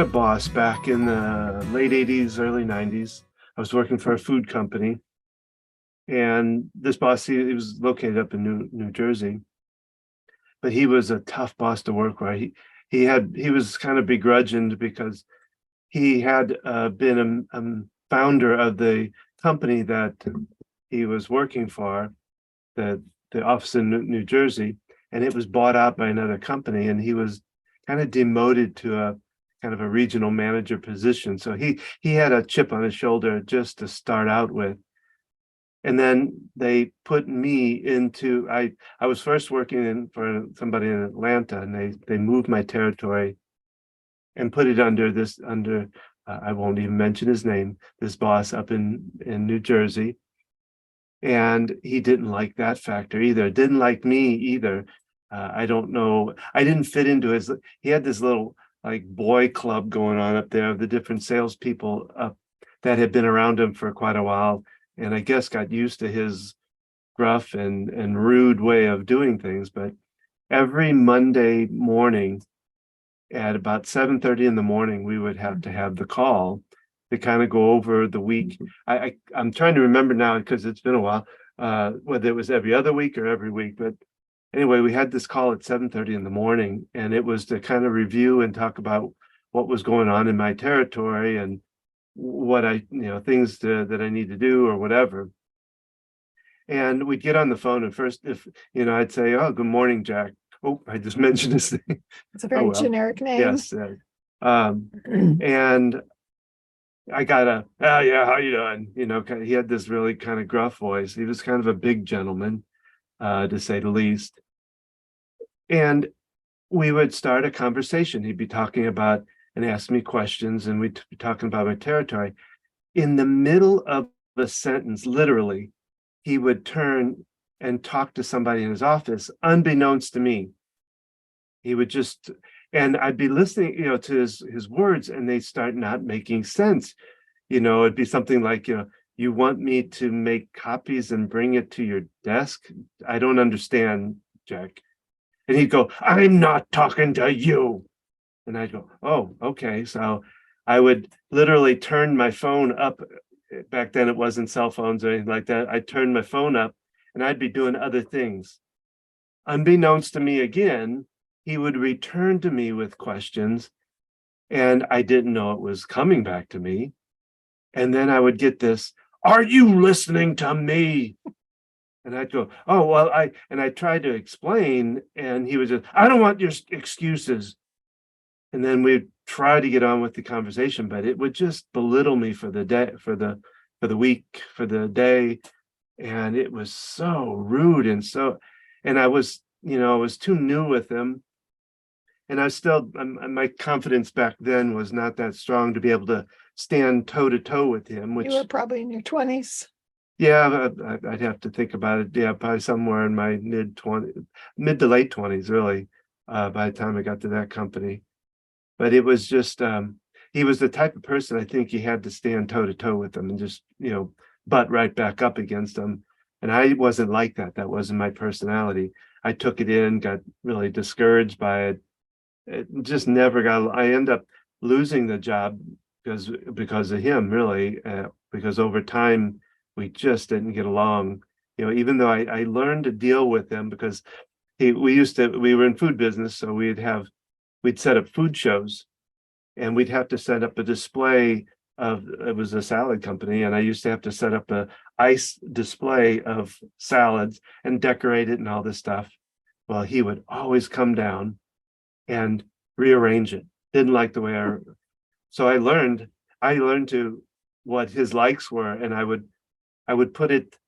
had a boss back in the late 80s, early 90s. I was working for a food company. And this boss, he was located up in New Jersey. But he was a tough boss to work with. He was kind of begrudging because he had been a founder of the company that he was working for, the office in New Jersey, and it was bought out by another company, and he was kind of demoted to a kind of a regional manager position. So he had a chip on his shoulder just to start out with. And then they put me into, I was first working for somebody in Atlanta, and they moved my territory and put it under I won't even mention his name, this boss up in New Jersey. And he didn't like that factor either. Didn't like me either. I don't know. I didn't fit into he had this little like boy club going on up there of the different salespeople up that had been around him for quite a while. And I guess got used to his gruff and rude way of doing things. But every Monday morning at about 7:30 in the morning, we would have to have the call to kind of go over the week. I'm trying to remember now because it's been a while, whether it was every other week or every week. But anyway, we had this call at 7:30 in the morning, and it was to kind of review and talk about what was going on in my territory and what things that I need to do or whatever. And we'd get on the phone, and first, if I'd say, "Oh, good morning, Jack." Oh, I just mentioned his name. It's a very generic name. Yes. And I got "Oh yeah, how you doing?" He had this really kind of gruff voice. He was kind of a big gentleman, to say the least. And we would start a conversation. He'd be talking about and ask me questions, and we'd be talking about my territory. In the middle of the sentence, literally, he would turn and talk to somebody in his office, unbeknownst to me. He would just, and I'd be listening, to his words, and they start not making sense. It'd be something like, "You want me to make copies and bring it to your desk? I don't understand, Jack." And he'd go, "I'm not talking to you." And I'd go, "Oh, okay." So I would literally turn my phone up. Back then it wasn't cell phones or anything like that. I'd turn my phone up and I'd be doing other things. Unbeknownst to me again, he would return to me with questions, and I didn't know it was coming back to me. And then I would get this, "Are you listening to me?" And I'd go, "Oh, well, I tried to explain, and he was just, "I don't want your excuses." And then we'd try to get on with the conversation, but it would just belittle me for the day, for the week, for the day. And it was so rude. And I was too new with him. And I was still, my confidence back then was not that strong to be able to stand toe to toe with him. Which you were probably in your 20s. Yeah, I'd have to think about it. Yeah, probably somewhere in my mid to late 20s, really, by the time I got to that company. But it was just, he was the type of person I think you had to stand toe to toe with him and just, butt right back up against him. And I wasn't like that. That wasn't my personality. I took it in, got really discouraged by it. It just never I ended up losing the job because of him, really, because over time we just didn't get along. Even though I learned to deal with him because we were in food business, so we'd set up food shows, and we'd have to set up a display it was a salad company, and I used to have to set up a ice display of salads and decorate it and all this stuff. Well, he would always come down and rearrange it. Didn't like the way so I learned to what his likes were, and I would put it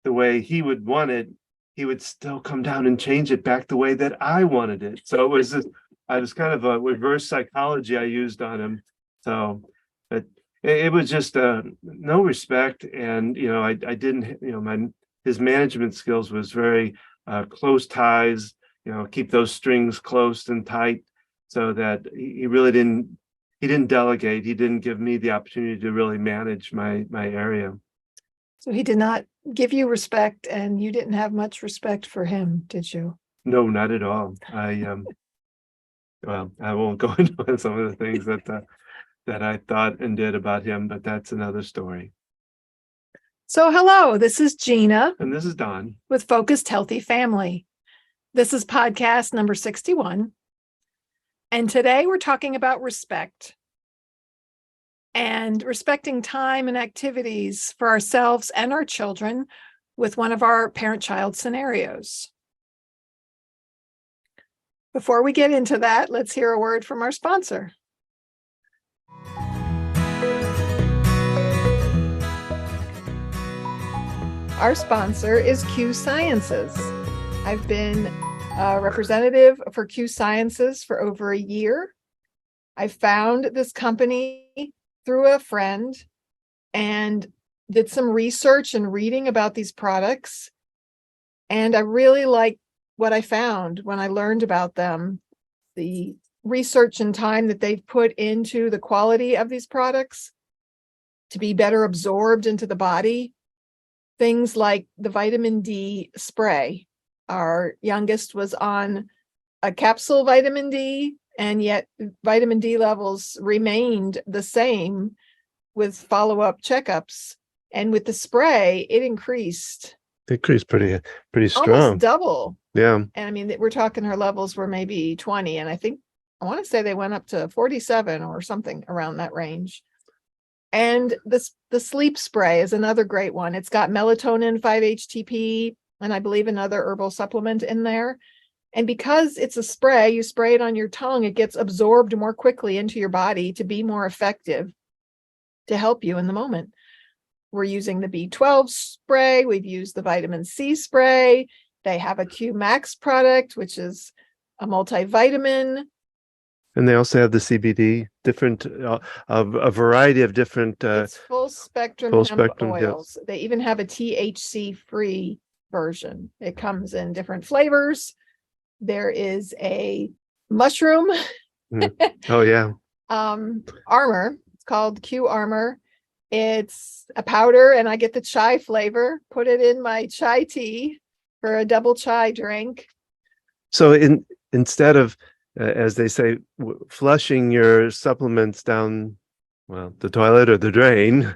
the way he would want it. He would still come down and change it back the way that I wanted it. So it was I was kind of a reverse psychology I used on him. So, but it was just no respect, and I didn't. His management skills was very close ties. Keep those strings close and tight, so that he really didn't. He didn't delegate. He didn't give me the opportunity to really manage my area. So he did not give you respect, and you didn't have much respect for him, did you? No, not at all. Well, I won't go into some of the things that that I thought and did about him, but that's another story. So hello, this is Gina And this is Don. with Focused Healthy Family. This is podcast number 61. And today we're talking about respect and respecting time and activities for ourselves and our children with one of our parent-child scenarios. Before we get into that, let's hear a word from our sponsor. Our sponsor is Q Sciences. I've been a representative for Q Sciences for over a year. I found this company through a friend and did some research and reading about these products. And I really liked what I found when I learned about them, the research and time that they've put into the quality of these products to be better absorbed into the body. Things like the vitamin D spray. Our youngest was on a capsule vitamin D, and yet vitamin D levels remained the same with follow-up checkups. And with the spray, it increased. Increased pretty strong. Almost double. Yeah. And I mean, we're talking her levels were maybe 20, and I want to say they went up to 47 or something around that range. And the sleep spray is another great one. It's got melatonin, 5-HTP, and I believe another herbal supplement in there. And because it's a spray, you spray it on your tongue, it gets absorbed more quickly into your body to be more effective to help you in the moment. We're using the B12 spray. We've used the vitamin C spray. They have a Q Max product, which is a multivitamin. And they also have the CBD, different, a variety of different. It's full spectrum hemp oils. Yes. They even have a THC free version. It comes in different flavors. There is a mushroom. Oh yeah. Armor. It's called Q Armor. It's a powder, and I get the chai flavor. Put it in my chai tea for a double chai drink. So instead of as they say, flushing your supplements down, well, the toilet or the drain,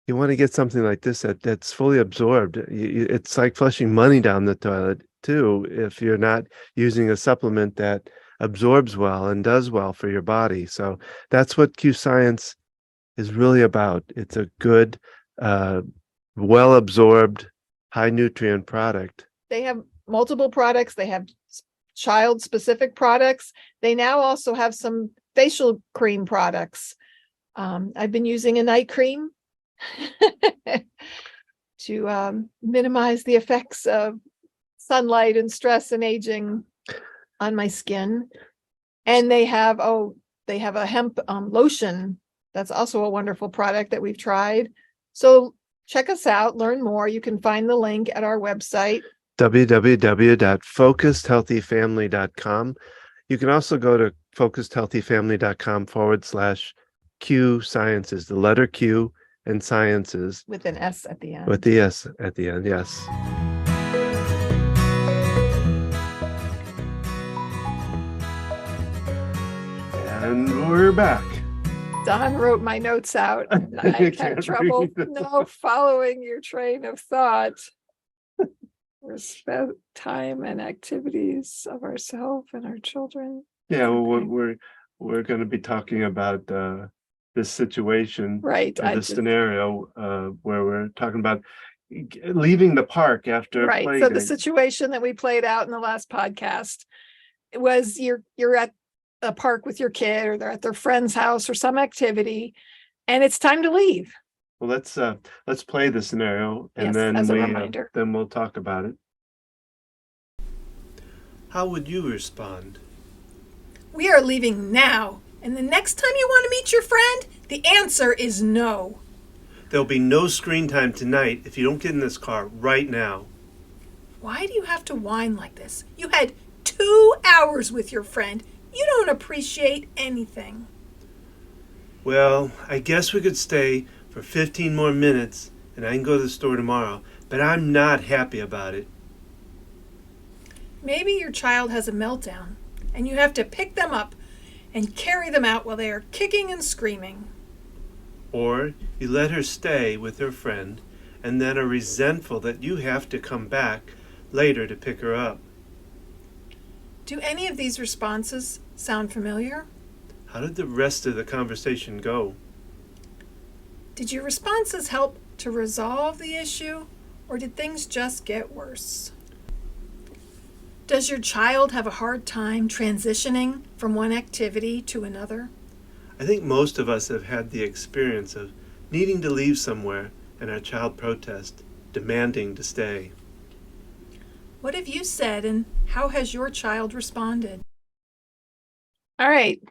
you want to get something like this that's fully absorbed. It's like flushing money down the toilet too, if you're not using a supplement that absorbs well and does well for your body. So that's what Q Science is really about. It's a good, well absorbed, high nutrient product. They have multiple products. They have child specific products. They now also have some facial cream products. I've been using a night cream to minimize the effects of sunlight and stress and aging on my skin. And they have a hemp lotion. That's also a wonderful product that we've tried. So check us out, learn more. You can find the link at our website, www.focusedhealthyfamily.com. You can also go to focusedhealthyfamily.com/Q Sciences, the letter Q and Sciences. with an S at the end. With the S at the end, yes. And we're back. Don wrote my notes out. And I had trouble following your train of thought. Respect time and activities of ourselves and our children. Yeah, well, we're going to be talking about this situation, right? This scenario where we're talking about leaving the park after right. play So day. The situation that we played out in the last podcast was you're at a park with your kid, or they're at their friend's house or some activity, and it's time to leave. Well, let's play the scenario, and yes, then as a reminder. Then we'll talk about it. How would you respond? We are leaving now, and the next time you want to meet your friend, the answer is no. There'll be no screen time tonight if you don't get in this car right now. Why do you have to whine like this? You had 2 hours with your friend. You don't appreciate anything. Well, I guess we could stay for 15 more minutes, and I can go to the store tomorrow, but I'm not happy about it. Maybe your child has a meltdown, and you have to pick them up and carry them out while they are kicking and screaming. Or you let her stay with her friend and then are resentful that you have to come back later to pick her up. Do any of these responses sound familiar? How did the rest of the conversation go? Did your responses help to resolve the issue, or did things just get worse? Does your child have a hard time transitioning from one activity to another? I think most of us have had the experience of needing to leave somewhere and our child protest, demanding to stay. What have you said, and how has your child responded? All right.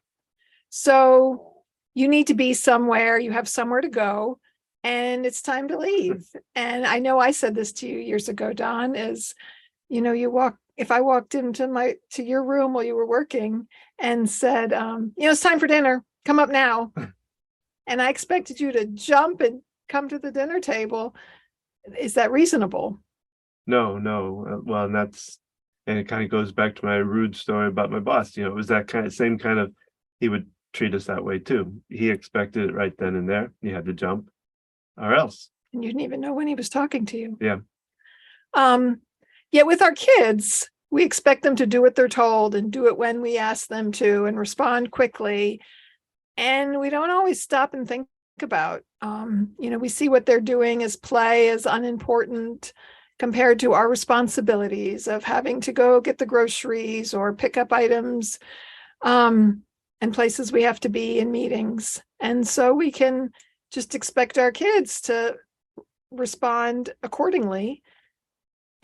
So you need to be somewhere, you have somewhere to go, and it's time to leave. And I know I said this to you years ago, Don, is, if I walked to your room while you were working and said, it's time for dinner, come up now. And I expected you to jump and come to the dinner table. Is that reasonable? No. Well, and it kind of goes back to my rude story about my boss. It was that same kind of, he would treat us that way too. He expected it right then and there. You had to jump or else. And you didn't even know when he was talking to you. Yeah. Yet with our kids, we expect them to do what they're told and do it when we ask them to and respond quickly. And we don't always stop and think about, we see what they're doing as play, as unimportant compared to our responsibilities of having to go get the groceries or pick up items and places we have to be in meetings. And so we can just expect our kids to respond accordingly.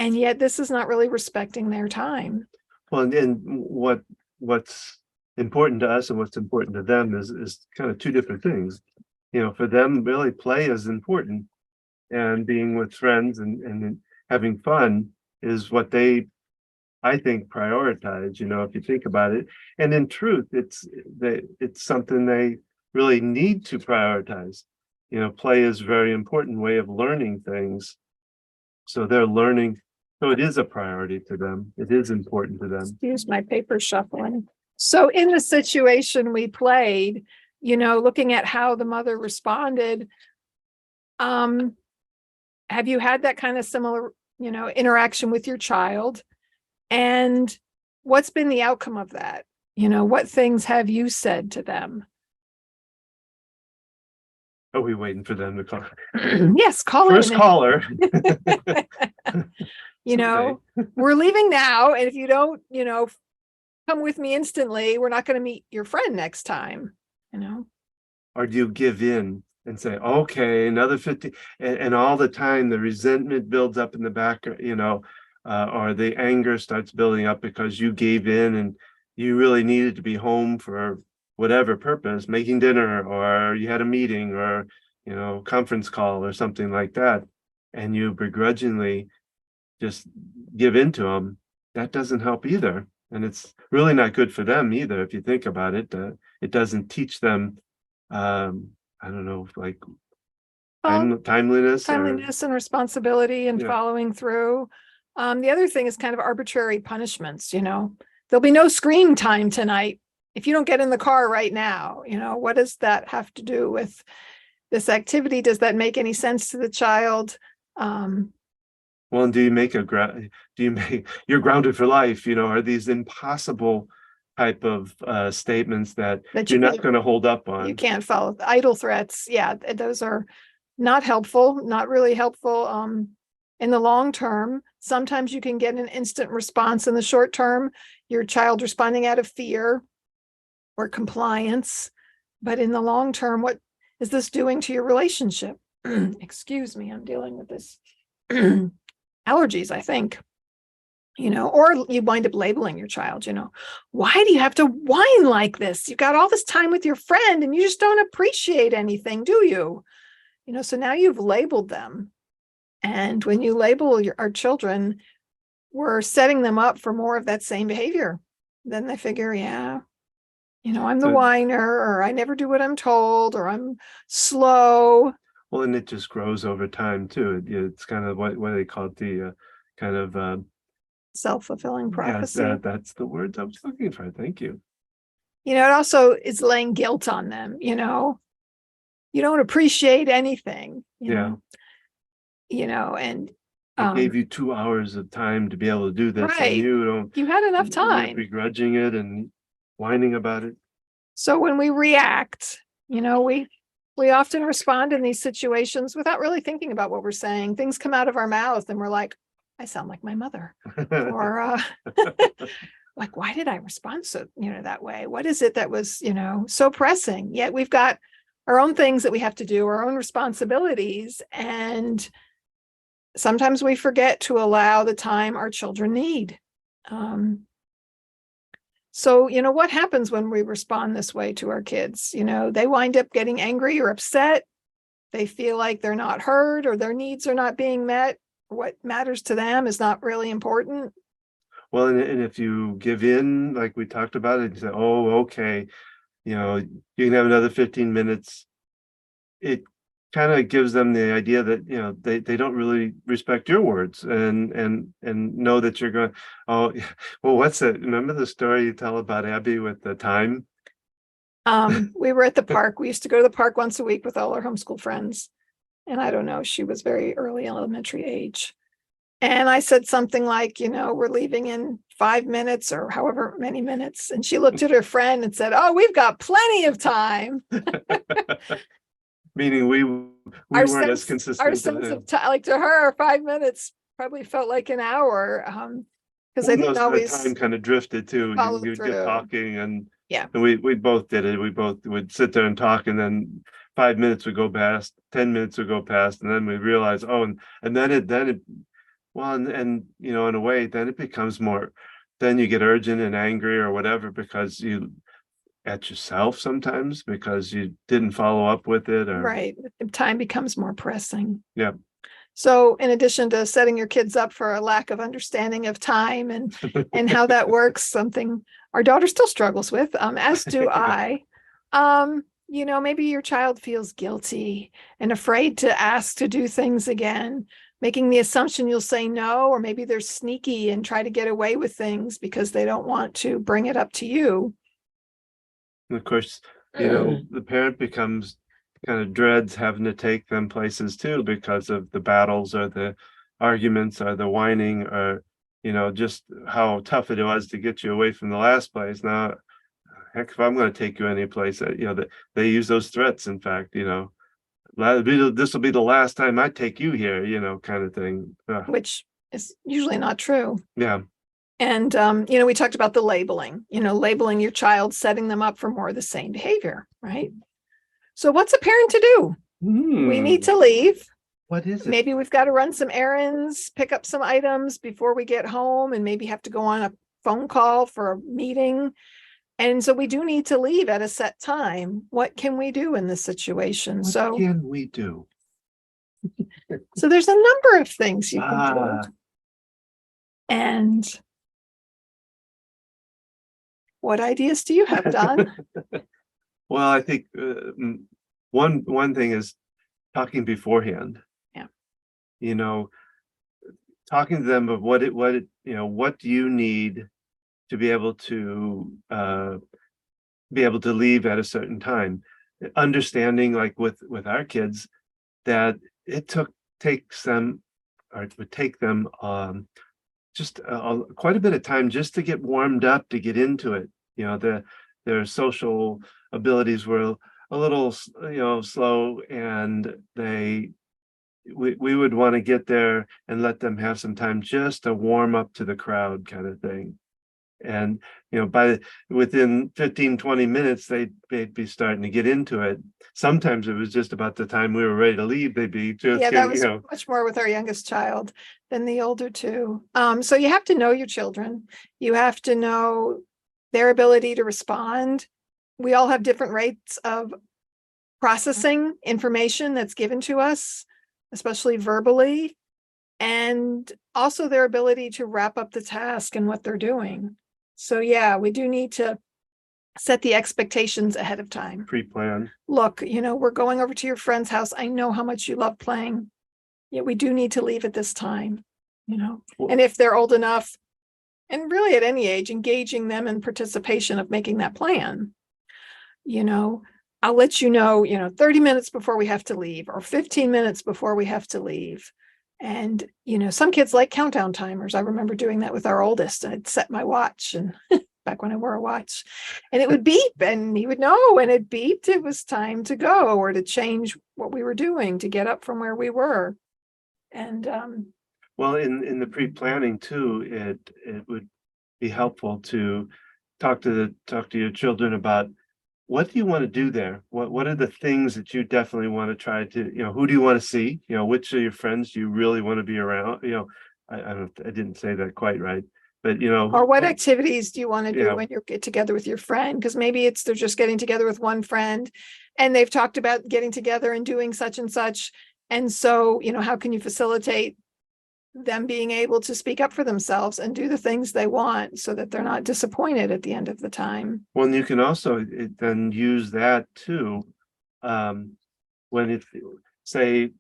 And yet this is not really respecting their time. Well, and what's important to us and what's important to them is kind of two different things. For them, really play is important, and being with friends and having fun is what they, I think, prioritize, if you think about it. And in truth, it's something they really need to prioritize. Play is a very important way of learning things. So they're learning. So it is a priority to them. It is important to them. Excuse my paper shuffling. So in the situation we played, looking at how the mother responded, have you had that kind of similar, interaction with your child? And what's been the outcome of that? What things have you said to them? Are we waiting for them to call? Yes, call First in. caller. We're leaving now. And if you don't, come with me instantly, we're not going to meet your friend next time, Or do you give in and say, okay, another 50, and all the time the resentment builds up in the back, or the anger starts building up because you gave in and you really needed to be home for whatever purpose, making dinner, or you had a meeting, or conference call or something like that, and you begrudgingly just give in to them. That doesn't help either, and it's really not good for them either. If you think about it, it doesn't teach them I don't know, like timeliness and responsibility and following through. The other thing is kind of arbitrary punishments. There'll be no screen time tonight if you don't get in the car right now. What does that have to do with this activity? Does that make any sense to the child? Well, and do you make you're grounded for life? Are these impossible type of statements that you're not going to hold up on? You can't follow idle threats. Yeah, those are not helpful, not really helpful in the long term. Sometimes you can get an instant response in the short term, your child responding out of fear or compliance. But in the long term, what is this doing to your relationship? Excuse me, I'm dealing with this allergies, I think. Or you wind up labeling your child, why do you have to whine like this? You got all this time with your friend and you just don't appreciate anything, do you? So now you've labeled them. And when you label our children, we're setting them up for more of that same behavior. Then they figure, I'm the whiner, or I never do what I'm told, or I'm slow. Well, and it just grows over time too. It's kind of what they call it, the kind of self-fulfilling prophecy. That's the words I was looking for. Thank you. it also is laying guilt on them, you don't appreciate anything, Yeah. And I gave you 2 hours of time to be able to do this, and right. you You had enough you're time. begrudging it and whining about it. So when we react, we often respond in these situations without really thinking about what we're saying. Things come out of our mouth and we're like, I sound like my mother. Or like, why did I respond so, that way? What is it that was, so pressing? Yet we've got our own things that we have to do, our own responsibilities. And sometimes we forget to allow the time our children need. So, what happens when we respond this way to our kids? They wind up getting angry or upset. They feel like they're not heard or their needs are not being met. What matters to them is not really important. Well, and if you give in, like we talked about it, you say, oh, okay, you can have another 15 minutes. It kind of gives them the idea that, they don't really respect your words and know that you're going, oh, well, what's that? Remember the story you tell about Abby with the time? We were at the park. We used to go to the park once a week with all our homeschool friends. And I don't know, she was very early elementary age. And I said something like, we're leaving in 5 minutes or however many minutes. And she looked at her friend and said, oh, we've got plenty of time. Meaning we weren't as consistent. Our sense of time, like to her, 5 minutes probably felt like an hour. Because I didn't always. The time kind of drifted too. You'd get talking and we both did it. We both would sit there and talk, and then 5 minutes would go past, 10 minutes would go past, and then we realize, and then it well, and in a way, then it becomes more, then you get urgent and angry or whatever because you at yourself sometimes because you didn't follow up with it, or right. Time becomes more pressing. Yeah. So in addition to setting your kids up for a lack of understanding of time and how that works, something our daughter still struggles with, as do I. Maybe your child feels guilty and afraid to ask to do things again, making the assumption you'll say no, or maybe they're sneaky and try to get away with things because they don't want to bring it up to you. And of course, the parent becomes kind of dreads having to take them places too because of the battles or the arguments or the whining or, just how tough it was to get you away from the last place. Now, heck, if I'm going to take you any place, that they use those threats. In fact, this will be the last time I take you here, kind of thing. Which is usually not true. Yeah. And, we talked about the labeling, labeling your child, setting them up for more of the same behavior, right? So what's a parent to do? We need to leave. What is it? Maybe we've got to run some errands, pick up some items before we get home, and maybe have to go on a phone call for a meeting. And so we do need to leave at a set time. What can we do in this situation? What can we do? So there's a number of things you can do. And what ideas do you have, Don? Well, I think one thing is talking beforehand. Yeah. Talking to them of what do you need to be able to leave at a certain time. Understanding, like with our kids, that it would take them just quite a bit of time just to get warmed up, to get into it. Their social abilities were a little slow, and we would want to get there and let them have some time just to warm up to the crowd kind of thing. And within 15-20 minutes they'd be starting to get into it. Sometimes it was just about the time we were ready to leave, they'd be just that was much more with our youngest child than the older two. So you have to know your children. You have to know their ability to respond. We all have different rates of processing information that's given to us, especially verbally, and also their ability to wrap up the task and what they're doing. So we do need to set the expectations ahead of time. Pre-plan. Look, we're going over to your friend's house. I know how much you love playing. Yeah, we do need to leave at this time, Well, and if they're old enough, and really at any age, engaging them in participation of making that plan. you know, I'll let you know, 30 minutes before we have to leave or 15 minutes before we have to leave. And, some kids like countdown timers. I remember doing that with our oldest. I'd set my watch and back when I wore a watch and it would beep and he would know when it beeped, it was time to go or to change what we were doing to get up from where we were. And, Well, in the pre-planning too, it would be helpful to talk to your children about what do you want to do there? What are the things that you definitely want to try to, who do you want to see? Which of your friends do you really want to be around? I didn't say that quite right, but or what activities do you want to do Yeah. when you get together with your friend? Because maybe they're just getting together with one friend and they've talked about getting together and doing such and such. And so, how can you facilitate them being able to speak up for themselves and do the things they want so that they're not disappointed at the end of the time? Well, and you can also then use that too. When if say,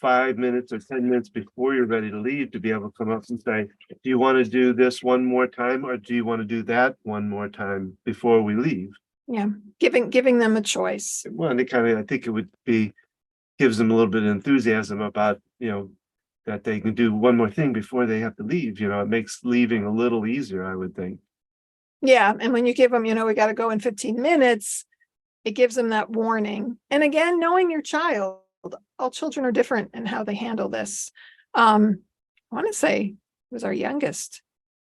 5 minutes or 10 minutes before you're ready to leave, to be able to come up and say, do you want to do this one more time? Or do you want to do that one more time before we leave? Yeah. Giving them a choice. Well, and I think it would gives them a little bit of enthusiasm about, that they can do one more thing before they have to leave. It makes leaving a little easier, I would think. Yeah. And when you give them, we got to go in 15 minutes, it gives them that warning. And again, knowing your child, all children are different in how they handle this. I want to say it was our youngest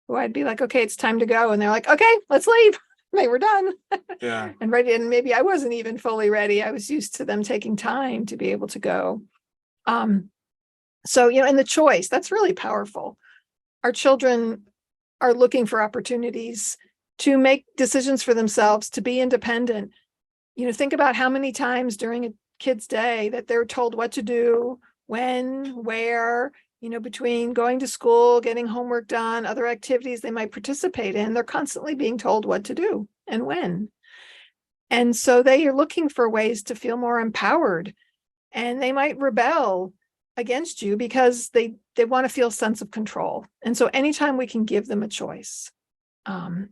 who I'd be like, okay, it's time to go. And they're like, okay, let's leave. They were done. Yeah. And ready. And maybe I wasn't even fully ready. I was used to them taking time to be able to go. So, and the choice, that's really powerful. Our children are looking for opportunities to make decisions for themselves, to be independent. Think about how many times during a kid's day that they're told what to do, when, where, between going to school, getting homework done, other activities they might participate in, they're constantly being told what to do and when. And so they are looking for ways to feel more empowered, and they might rebel against you because they want to feel a sense of control. And so anytime we can give them a choice. I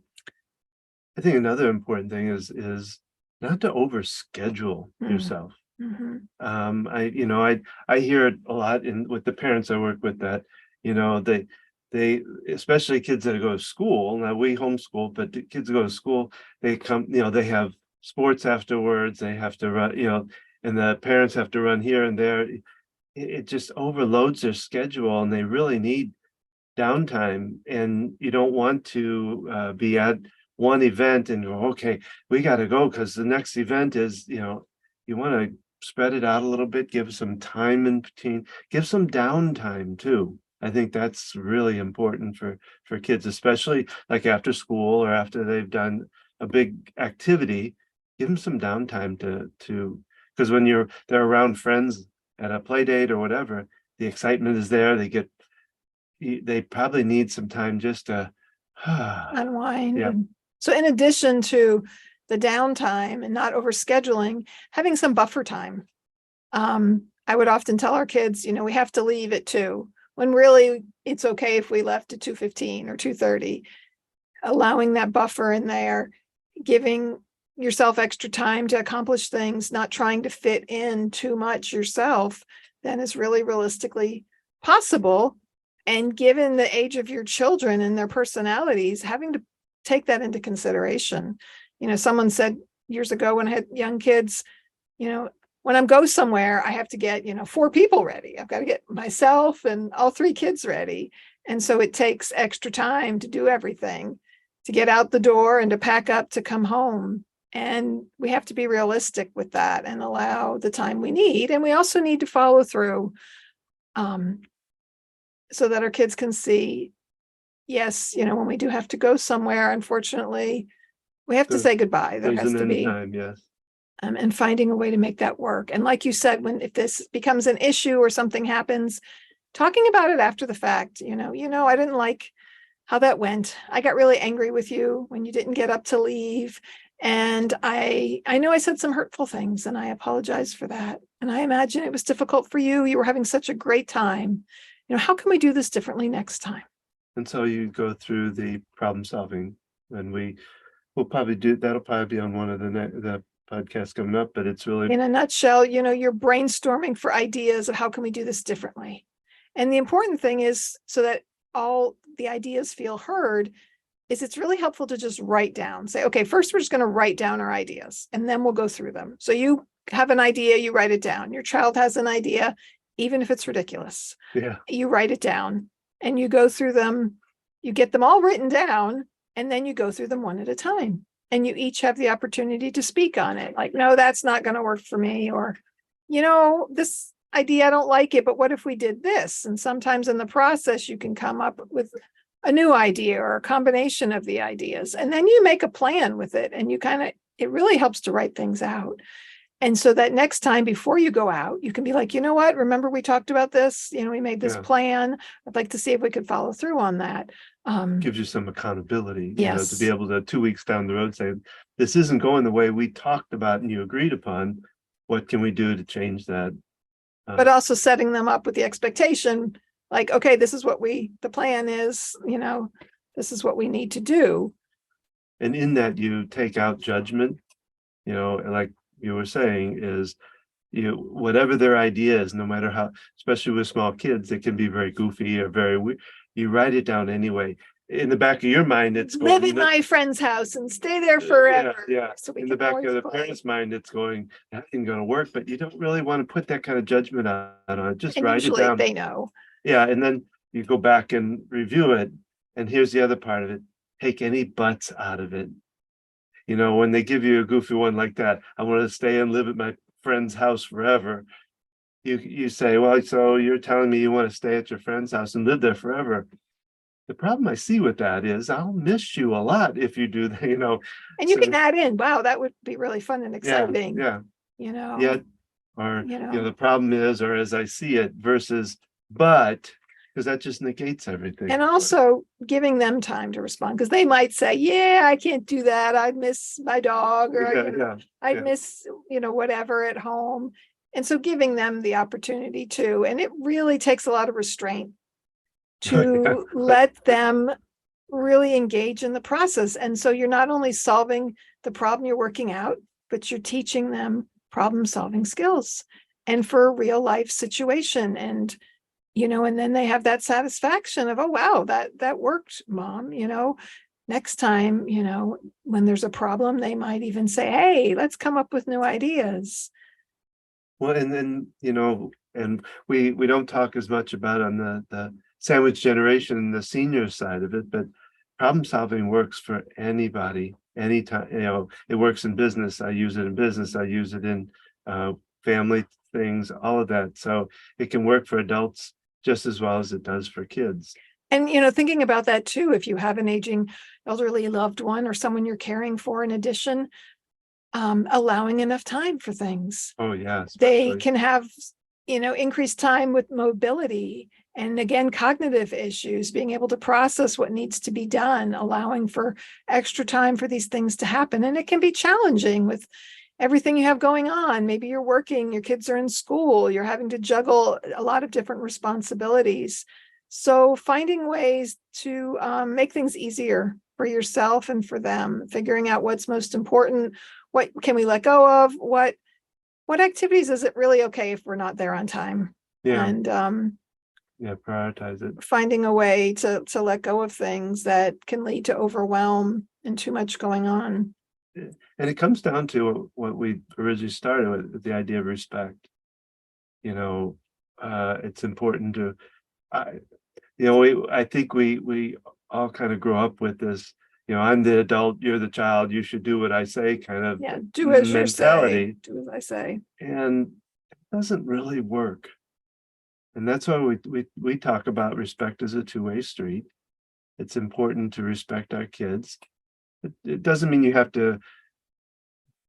think another important thing is not to overschedule yourself. Mm-hmm. I hear it a lot with the parents I work with that, they especially kids that go to school. Now we homeschool, but the kids go to school, they come, they have sports afterwards, they have to run, and the parents have to run here and there. It just overloads their schedule and they really need downtime. And you don't want to be at one event and go, okay, we got to go because the next event is, you want to spread it out a little bit, give some time in between, give some downtime too. I think that's really important for kids, especially like after school or after they've done a big activity. Give them some downtime to because when they're around friends at a play date or whatever, the excitement is there. They probably need some time just to Unwind. Yeah. So in addition to the downtime and not overscheduling, having some buffer time. I would often tell our kids, we have to leave at 2, when really it's okay if we left at 2:15 or 2:30. Allowing that buffer in there, giving yourself extra time to accomplish things, not trying to fit in too much yourself, then is really realistically possible. And given the age of your children and their personalities, having to take that into consideration. Someone said years ago when I had young kids, when I go somewhere, I have to get, 4 people ready. I've got to get myself and all 3 kids ready. And so it takes extra time to do everything, to get out the door and to pack up to come home. And we have to be realistic with that and allow the time we need. And we also need to follow through so that our kids can see, yes, when we do have to go somewhere, unfortunately, we have to say goodbye. There has to be time, yes. And finding a way to make that work. And like you said, if this becomes an issue or something happens, talking about it after the fact, I didn't like how that went. I got really angry with you when you didn't get up to leave. And I know I said some hurtful things and I apologize for that. And I imagine it was difficult for you. You were having such a great time. How can we do this differently next time? And so you go through the problem solving, and we'll probably that'll probably be on one of the podcast coming up, but it's really, In a nutshell, you're brainstorming for ideas of how can we do this differently. And the important thing is, so that all the ideas feel heard, is it's really helpful to just write down, say, okay, first we're just going to write down our ideas and then we'll go through them. So you have an idea, you write it down. Your child has an idea, even if it's ridiculous, yeah, you write it down and you go through them, you get them all written down, and then you go through them one at a time. And you each have the opportunity to speak on it. Like, no, that's not going to work for me. Or, this idea, I don't like it, but what if we did this? And sometimes in the process, you can come up with a new idea or a combination of the ideas. And then you make a plan with it. And it really helps to write things out. And so that next time before you go out, you can be like, you know what? Remember we talked about this? We made this Yeah. plan. I'd like to see if we could follow through on that. gives you some accountability, Yes. to be able to 2 weeks down the road say, this isn't going the way we talked about and you agreed upon. What can we do to change that? But also setting them up with the expectation, like, okay, this is what the plan is, this is what we need to do. And in that, you take out judgment, like you were saying, is whatever their idea is, no matter how, especially with small kids, it can be very goofy or very weird. You write it down anyway. In the back of your mind, it's Live going, in my friend's house and stay there forever. Yeah. So we In can the back always of the play. parent's mind, it's going, that ain't going to work, but you don't really want to put that kind of judgment on it. Just And write it usually down. they know. Yeah, and then you go back and review it. And here's the other part of it. Take any buts out of it. When they give you a goofy one like that, I want to stay and live at my friend's house forever. You say, well, so you're telling me you want to stay at your friend's house and live there forever. The problem I see with that is I'll miss you a lot if you do that, And you so- can add in, wow, that would be really fun and exciting. Yeah. Yeah. Or, You know. the problem is, or as I see it versus, but, because that just negates everything. And also giving them time to respond, because they might say, yeah, I can't do that. I'd miss my dog, or I'd yeah. miss, whatever at home. And so giving them the opportunity to, and it really takes a lot of restraint to let them really engage in the process. And so you're not only solving the problem you're working out, but you're teaching them problem solving skills and for a real life situation. And and then they have that satisfaction of, oh, wow, that worked, Mom. Next time, when there's a problem, they might even say, hey, let's come up with new ideas. Well, and then, and we don't talk as much about on the sandwich generation, the senior side of it, but problem solving works for anybody, anytime. It works in business. I use it in business. I use it in family things, all of that. So it can work for adults just as well as it does for kids. And, thinking about that too, if you have an aging elderly loved one or someone you're caring for, in addition, allowing enough time for things. Oh, yeah. They can have, increased time with mobility and, again, cognitive issues, being able to process what needs to be done, allowing for extra time for these things to happen. And it can be challenging with everything you have going on. Maybe you're working, your kids are in school, you're having to juggle a lot of different responsibilities. So finding ways to make things easier for yourself and for them, figuring out what's most important, what can we let go of, what activities is it really okay if we're not there on time? Yeah. And Prioritize it. finding a way to let go of things that can lead to overwhelm and too much going on. And it comes down to what we originally started with, the idea of respect. It's important to, I think we all kind of grow up with this, I'm the adult, you're the child, you should do what I say kind of Do as you say, mentality. do as I say. And it doesn't really work. And that's why we talk about respect as a two-way street. It's important to respect our kids. It doesn't mean you have to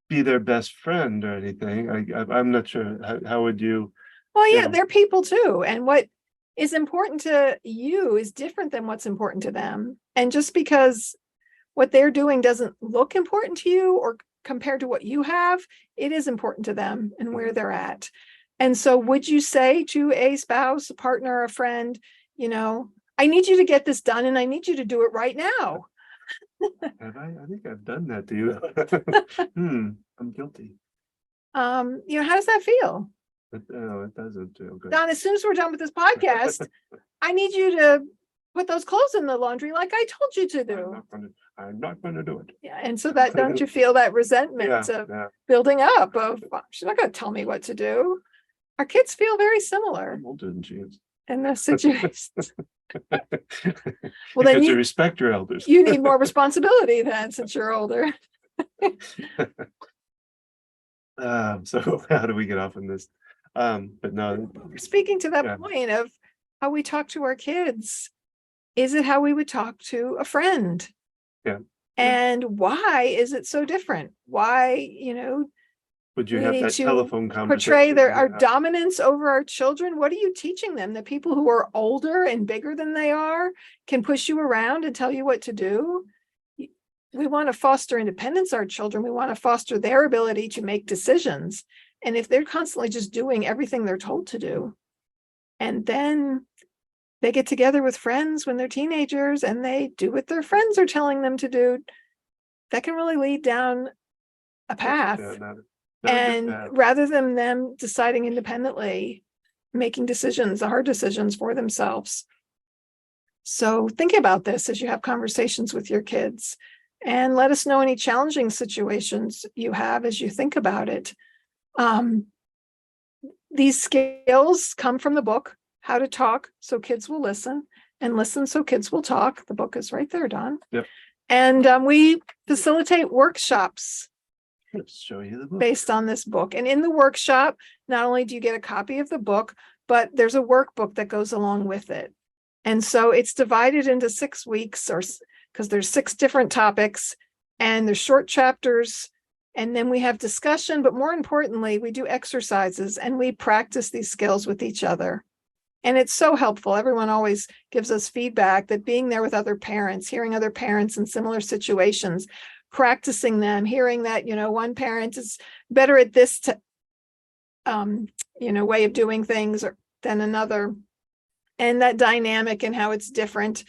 be their best friend or anything. I'm not sure. How would you? Well, yeah, Yeah. they're people too. And what is important to you is different than what's important to them. And just because what they're doing doesn't look important to you or compared to what you have, it is important to them and where they're at. And so would you say to a spouse, a partner, a friend, I need you to get this done and I need you to do it right now? Have I think I've done that to you. I'm guilty. How does that feel? But no, it doesn't feel good. Don, as soon as we're done with this podcast, I need you to put those clothes in the laundry like I told you to do. I'm not gonna do it. Yeah, and so that don't you feel that resentment of Yeah. building up of she's not going to tell me what to do. Our kids feel very similar I'm older than she is. in this situation. Well, Well, then you you respect your elders. you need more responsibility then since you're older. So how do we get off on this? But no, Speaking to that Yeah. point of how we talk to our kids, is it how we would talk to a friend? Yeah. And why is it so different? Why, would you we have need that to telephone conversation? portray our Yeah. dominance over our children? What are you teaching them? The people who are older and bigger than they are can push you around and tell you what to do. We want to foster independence, our children. We want to foster their ability to make decisions. And if they're constantly just doing everything they're told to do, and then they get together with friends when they're teenagers and they do what their friends are telling them to do, that can really lead down a path. Yeah, not a And good path. rather than them deciding independently, making decisions, the hard decisions for themselves. So think about this as you have conversations with your kids, and let us know any challenging situations you have as you think about it. These skills come from the book, How to Talk So Kids Will Listen, and Listen So Kids Will Talk. The book is right there, Don. Yep. And we facilitate workshops Let's show you the book. based on this book. And in the workshop, not only do you get a copy of the book, but there's a workbook that goes along with it. And so it's divided into 6 weeks, or because there's 6 different topics, and there's short chapters, and then we have discussion, but more importantly, we do exercises and we practice these skills with each other. And it's so helpful. Everyone always gives us feedback that being there with other parents, hearing other parents in similar situations, practicing them, hearing that, one parent is better at this way of doing things than another, and that dynamic and how it's different,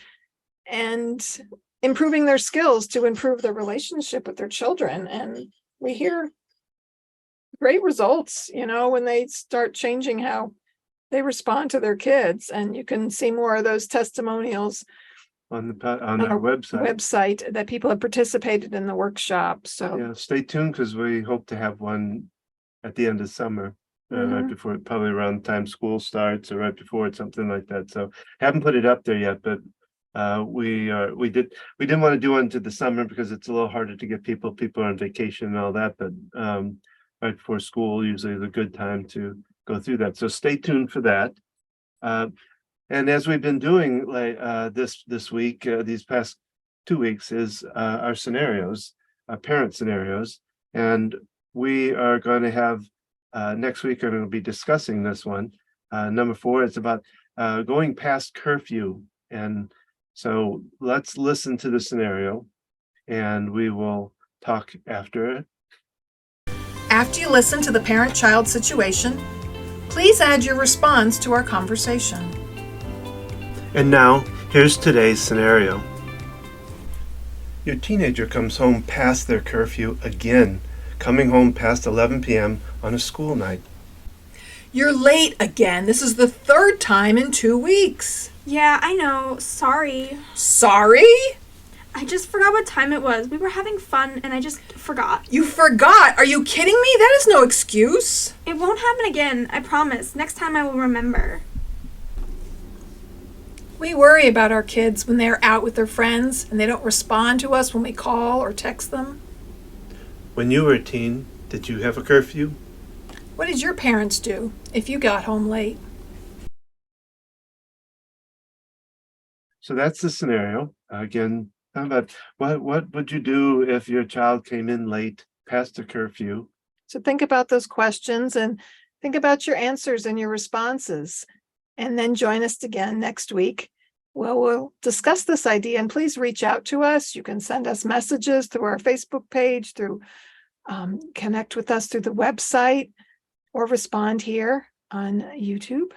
and improving their skills to improve their relationship with their children. And we hear great results, when they start changing how they respond to their kids. And you can see more of those testimonials on our website that people have participated in the workshop. So yeah, stay tuned, because we hope to have one at the end of summer, right before, probably around the time school starts, or right before it, something like that. So haven't put it up there yet, but we didn't want to do one to the summer because it's a little harder to get people are on vacation and all that, but right before school usually is a good time to go through that. So stay tuned for that. And as we've been doing this week, these past 2 weeks, is our scenarios, parent scenarios. And we are going to have next week, we're going to be discussing this one. Number 4, it's about going past curfew. And so let's listen to the scenario and we will talk after it. After you listen to the parent-child situation, please add your response to our conversation. And now, here's today's scenario. Your teenager comes home past their curfew again, coming home past 11 p.m. on a school night. You're late again. This is the 3rd time in 2 weeks. Yeah, I know. Sorry. Sorry? I just forgot what time it was. We were having fun and I just forgot. You forgot? Are you kidding me? That is no excuse. It won't happen again, I promise. Next time I will remember. We worry about our kids when they are out with their friends and they don't respond to us when we call or text them. When you were a teen, did you have a curfew? What did your parents do if you got home late? So that's the scenario. Again, how about what would you do if your child came in late past the curfew? So think about those questions and think about your answers and your responses. And then join us again next week. We'll discuss this idea, and please reach out to us. You can send us messages through our Facebook page, through connect with us through the website, or respond here on YouTube.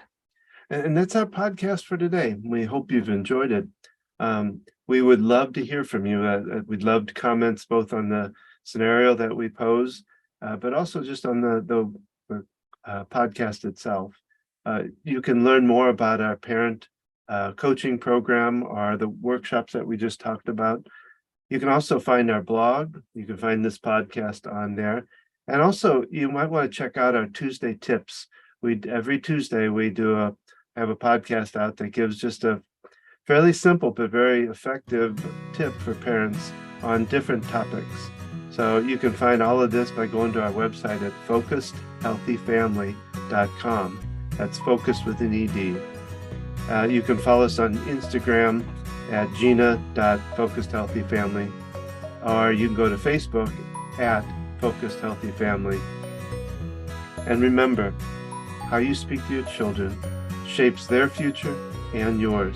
And that's our podcast for today. We hope you've enjoyed it. We would love to hear from you. We'd love comments both on the scenario that we pose, but also just on the podcast itself. You can learn more about our parent coaching program or the workshops that we just talked about. You can also find our blog. You can find this podcast on there. And also, you might want to check out our Tuesday tips. Every Tuesday we have a podcast out that gives just a fairly simple but very effective tip for parents on different topics. So you can find all of this by going to our website at focusedhealthyfamily.com. That's focused with an ED. You can follow us on Instagram at gina.focusedhealthyfamily, or you can go to Facebook at Focused Healthy Family. And remember, how you speak to your children shapes their future and yours.